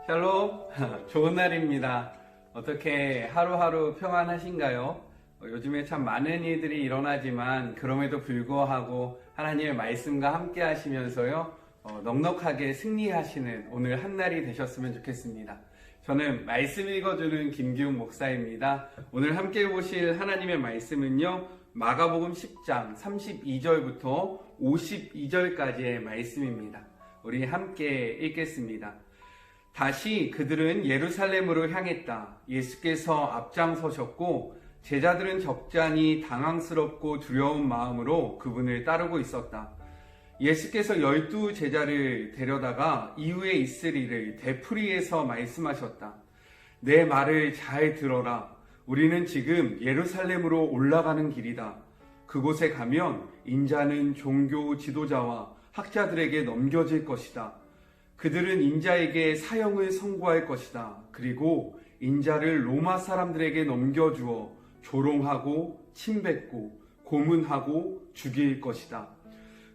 샬롬, 좋은 날입니다. 어떻게 하루하루 평안하신가요? 요즘에 참 많은 일들이 일어나지만 그럼에도 불구하고 하나님의 말씀과 함께 하시면서요, 넉넉하게 승리하시는 오늘 한날이 되셨으면 좋겠습니다. 저는 말씀 읽어주는 김기웅 목사입니다. 오늘 함께 보실 하나님의 말씀은요, 마가복음 10장 32절부터 52절까지의 말씀입니다. 우리 함께 읽겠습니다. 다시 그들은 예루살렘으로 향했다. 예수께서 앞장서셨고 제자들은 적잖이 당황스럽고 두려운 마음으로 그분을 따르고 있었다. 예수께서 12 제자를 데려다가 이후에 있을 일을 되풀이해서 말씀하셨다. 내 말을 잘 들어라. 우리는 지금 예루살렘으로 올라가는 길이다. 그곳에 가면 인자는 종교 지도자와 학자들에게 넘겨질 것이다. 그들은 인자에게 사형을 선고할 것이다. 그리고 인자를 로마 사람들에게 넘겨주어 조롱하고 침뱉고 고문하고 죽일 것이다.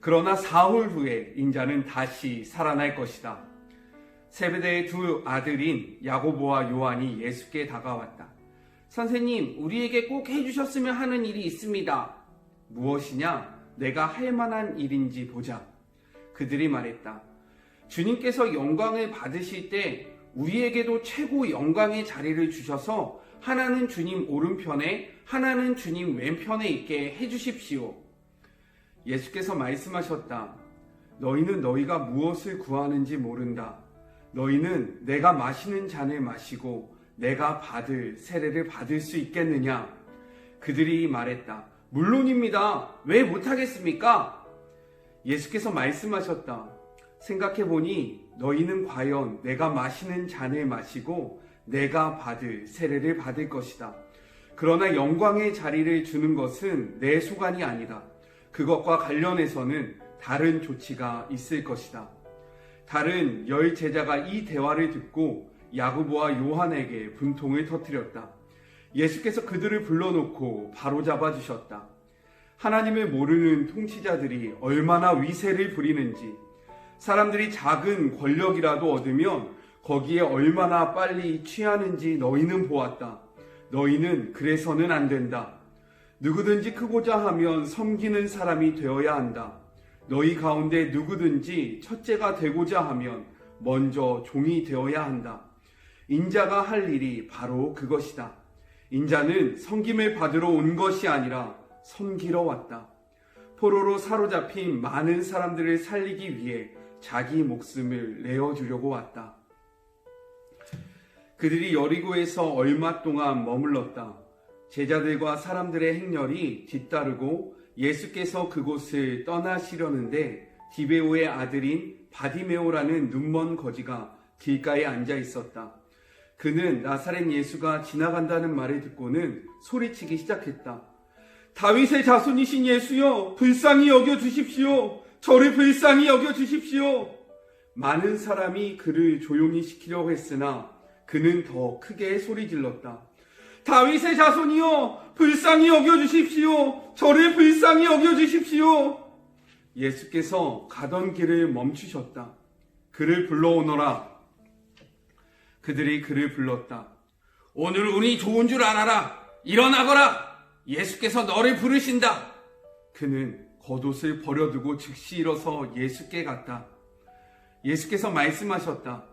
그러나 사흘 후에 인자는 다시 살아날 것이다. 세베대의 두 아들인 야고보와 요한이 예수께 다가왔다. 선생님, 우리에게 꼭 해주셨으면 하는 일이 있습니다. 무엇이냐? 내가 할 만한 일인지 보자. 그들이 말했다. 주님께서 영광을 받으실 때 우리에게도 최고 영광의 자리를 주셔서 하나는 주님 오른편에 하나는 주님 왼편에 있게 해주십시오. 예수께서 말씀하셨다. 너희는 너희가 무엇을 구하는지 모른다. 너희는 내가 마시는 잔을 마시고 내가 받을 세례를 받을 수 있겠느냐? 그들이 말했다. 물론입니다. 왜 못하겠습니까? 예수께서 말씀하셨다. 생각해보니 너희는 과연 내가 마시는 잔을 마시고 내가 받을 세례를 받을 것이다. 그러나 영광의 자리를 주는 것은 내 소관이 아니다. 그것과 관련해서는 다른 조치가 있을 것이다. 다른 10 제자가 이 대화를 듣고 야고보와 요한에게 분통을 터뜨렸다. 예수께서 그들을 불러놓고 바로잡아 주셨다. 하나님을 모르는 통치자들이 얼마나 위세를 부리는지, 사람들이 작은 권력이라도 얻으면 거기에 얼마나 빨리 취하는지 너희는 보았다. 너희는 그래서는 안 된다. 누구든지 크고자 하면 섬기는 사람이 되어야 한다. 너희 가운데 누구든지 첫째가 되고자 하면 먼저 종이 되어야 한다. 인자가 할 일이 바로 그것이다. 인자는 섬김을 받으러 온 것이 아니라 섬기러 왔다. 포로로 사로잡힌 많은 사람들을 살리기 위해 자기 목숨을 내어주려고 왔다. 그들이 여리고에서 얼마 동안 머물렀다. 제자들과 사람들의 행렬이 뒤따르고 예수께서 그곳을 떠나시려는데 디베오의 아들인 바디메오라는 눈먼 거지가 길가에 앉아 있었다. 그는 나사렛 예수가 지나간다는 말을 듣고는 소리치기 시작했다. 다윗의 자손이신 예수여, 불쌍히 여겨주십시오. 저를 불쌍히 여겨주십시오. 많은 사람이 그를 조용히 시키려고 했으나 그는 더 크게 소리 질렀다. 다윗의 자손이여, 불쌍히 여겨주십시오. 저를 불쌍히 여겨주십시오. 예수께서 가던 길을 멈추셨다. 그를 불러오너라. 그들이 그를 불렀다. 오늘 운이 좋은 줄 알아라. 일어나거라. 예수께서 너를 부르신다. 그는 겉옷을 버려두고 즉시 일어서 예수께 갔다. 예수께서 말씀하셨다.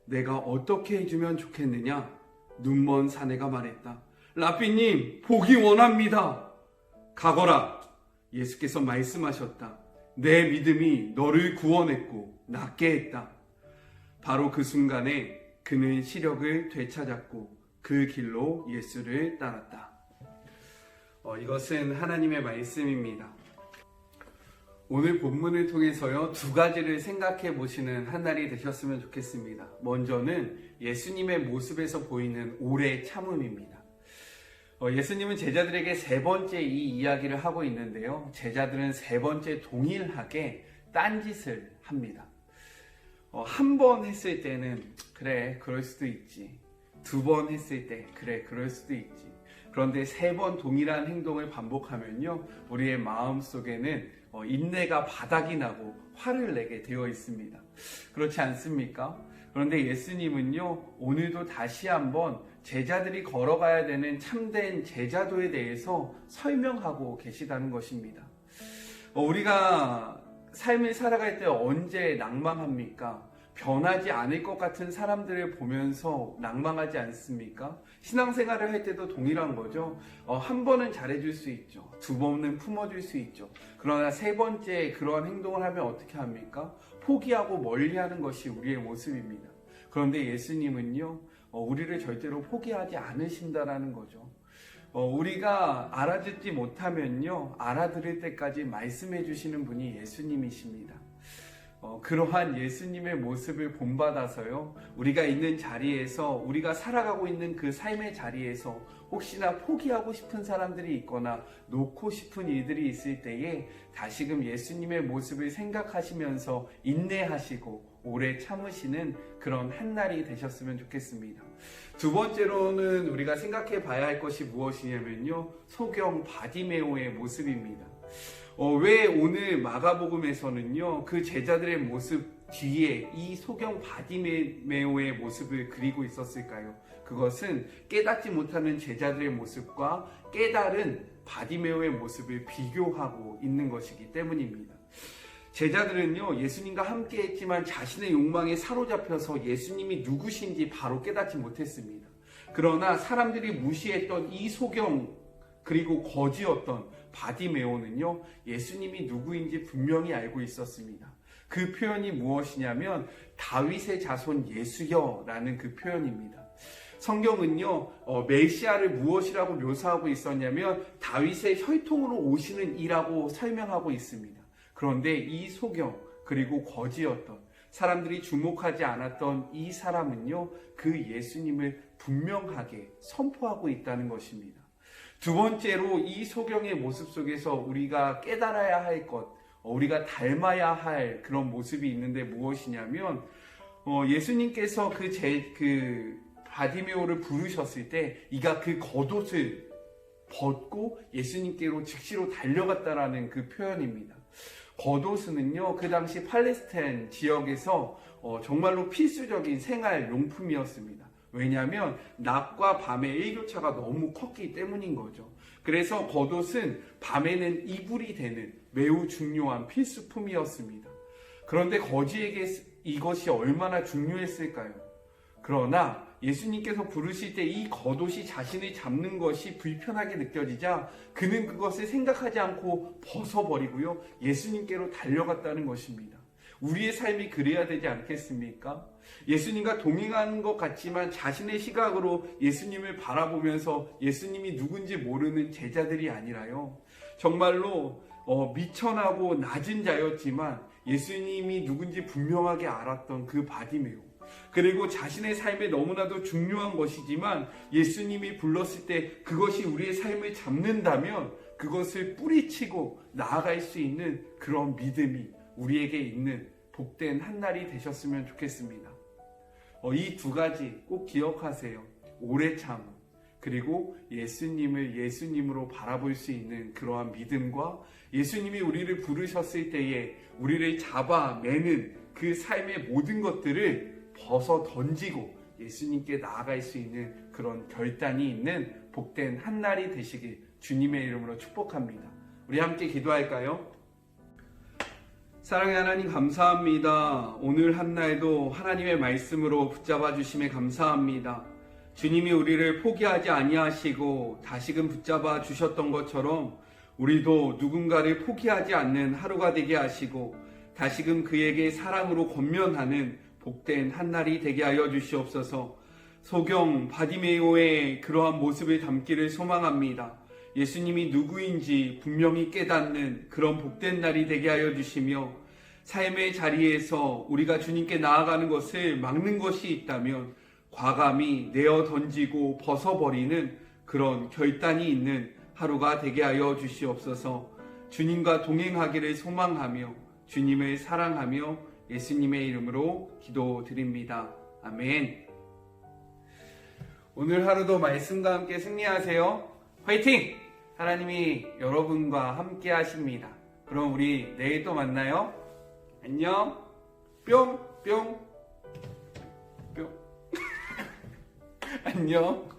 내가 어떻게 해주면 좋겠느냐? 눈먼 사내가 말했다. 라삐님, 보기 원합니다. 가거라. 예수께서 말씀하셨다. 내 믿음이 너를 구원했고 낫게 했다. 바로 그 순간에 그는 시력을 되찾았고 그 길로 예수를 따랐다. 이것은 하나님의 말씀입니다. 오늘 본문을 통해서요, 두 가지를 생각해 보시는 한 날이 되셨으면 좋겠습니다. 먼저는 예수님의 모습에서 보이는 오래 참음입니다. 예수님은 제자들에게 세 번째 이 이야기를 하고 있는데요. 제자들은 세 번째 동일하게 딴짓을 합니다. 한 번 했을 때는 그래, 그럴 수도 있지. 두 번 했을 때 그래, 그럴 수도 있지. 그런데 세 번 동일한 행동을 반복하면요, 우리의 마음 속에는 인내가 바닥이 나고 화를 내게 되어 있습니다. 그렇지 않습니까? 그런데 예수님은요, 오늘도 다시 한번 제자들이 걸어가야 되는 참된 제자도에 대해서 설명하고 계시다는 것입니다. 우리가 삶을 살아갈 때 언제 낭망합니까? 변하지 않을 것 같은 사람들을 보면서 낭망하지 않습니까? 신앙생활을 할 때도 동일한 거죠. 한 번은 잘해줄 수 있죠. 두 번은 품어줄 수 있죠. 그러나 세 번째 그러한 행동을 하면 어떻게 합니까? 포기하고 멀리하는 것이 우리의 모습입니다. 그런데 예수님은요, 우리를 절대로 포기하지 않으신다라는 거죠. 우리가 알아듣지 못하면요, 알아들을 때까지 말씀해 주시는 분이 예수님이십니다. 그러한 예수님의 모습을 본받아서요, 우리가 있는 자리에서, 우리가 살아가고 있는 그 삶의 자리에서 혹시나 포기하고 싶은 사람들이 있거나 놓고 싶은 일들이 있을 때에 다시금 예수님의 모습을 생각하시면서 인내하시고 오래 참으시는 그런 한날이 되셨으면 좋겠습니다. 두 번째로는 우리가 생각해 봐야 할 것이 무엇이냐면요, 소경 바디메오의 모습입니다. 왜 오늘 마가복음에서는요, 그 제자들의 모습 뒤에 이 소경 바디메오의 모습을 그리고 있었을까요? 그것은 깨닫지 못하는 제자들의 모습과 깨달은 바디메오의 모습을 비교하고 있는 것이기 때문입니다. 제자들은요, 예수님과 함께 했지만 자신의 욕망에 사로잡혀서 예수님이 누구신지 바로 깨닫지 못했습니다. 그러나 사람들이 무시했던 이 소경, 그리고 거지였던 바디메오는요, 예수님이 누구인지 분명히 알고 있었습니다. 그 표현이 무엇이냐면 다윗의 자손 예수여라는 그 표현입니다. 성경은요, 메시아를 무엇이라고 묘사하고 있었냐면 다윗의 혈통으로 오시는 이라고 설명하고 있습니다. 그런데 이 소경, 그리고 거지였던, 사람들이 주목하지 않았던 이 사람은요, 그 예수님을 분명하게 선포하고 있다는 것입니다. 두 번째로 이 소경의 모습 속에서 우리가 깨달아야 할 것, 우리가 닮아야 할 그런 모습이 있는데 무엇이냐면, 예수님께서 그 바디메오를 부르셨을 때 이가 그 겉옷을 벗고 예수님께로 즉시로 달려갔다라는 그 표현입니다. 겉옷은요, 그 당시 팔레스타인 지역에서 정말로 필수적인 생활 용품이었습니다. 왜냐하면 낮과 밤의 일교차가 너무 컸기 때문인 거죠. 그래서 겉옷은 밤에는 이불이 되는 매우 중요한 필수품이었습니다. 그런데 거지에게 이것이 얼마나 중요했을까요? 그러나 예수님께서 부르실 때 이 겉옷이 자신을 잡는 것이 불편하게 느껴지자 그는 그것을 생각하지 않고 벗어버리고요, 예수님께로 달려갔다는 것입니다. 우리의 삶이 그래야 되지 않겠습니까? 예수님과 동행하는 것 같지만 자신의 시각으로 예수님을 바라보면서 예수님이 누군지 모르는 제자들이 아니라요, 정말로 미천하고 낮은 자였지만 예수님이 누군지 분명하게 알았던 그 바디메오, 그리고 자신의 삶에 너무나도 중요한 것이지만 예수님이 불렀을 때 그것이 우리의 삶을 잡는다면 그것을 뿌리치고 나아갈 수 있는 그런 믿음이 우리에게 있는 복된 한날이 되셨으면 좋겠습니다. 이 두 가지 꼭 기억하세요. 오래 참, 그리고 예수님을 예수님으로 바라볼 수 있는 그러한 믿음과 예수님이 우리를 부르셨을 때에 우리를 잡아매는 그 삶의 모든 것들을 벗어 던지고 예수님께 나아갈 수 있는 그런 결단이 있는 복된 한날이 되시길 주님의 이름으로 축복합니다. 우리 함께 기도할까요? 사랑의 하나님, 감사합니다. 오늘 한날도 하나님의 말씀으로 붙잡아 주심에 감사합니다. 주님이 우리를 포기하지 아니하시고 다시금 붙잡아 주셨던 것처럼 우리도 누군가를 포기하지 않는 하루가 되게 하시고 다시금 그에게 사랑으로 권면하는 복된 한날이 되게 하여 주시옵소서. 소경 바디메오의 그러한 모습을 담기를 소망합니다. 예수님이 누구인지 분명히 깨닫는 그런 복된 날이 되게 하여 주시며, 삶의 자리에서 우리가 주님께 나아가는 것을 막는 것이 있다면 과감히 내어 던지고 벗어버리는 그런 결단이 있는 하루가 되게 하여 주시옵소서. 주님과 동행하기를 소망하며 주님을 사랑하며 예수님의 이름으로 기도드립니다. 아멘. 오늘 하루도 말씀과 함께 승리하세요. 화이팅! 하나님이 여러분과 함께 하십니다. 그럼 우리 내일 또 만나요. 안녕. 뿅 뿅. 안녕.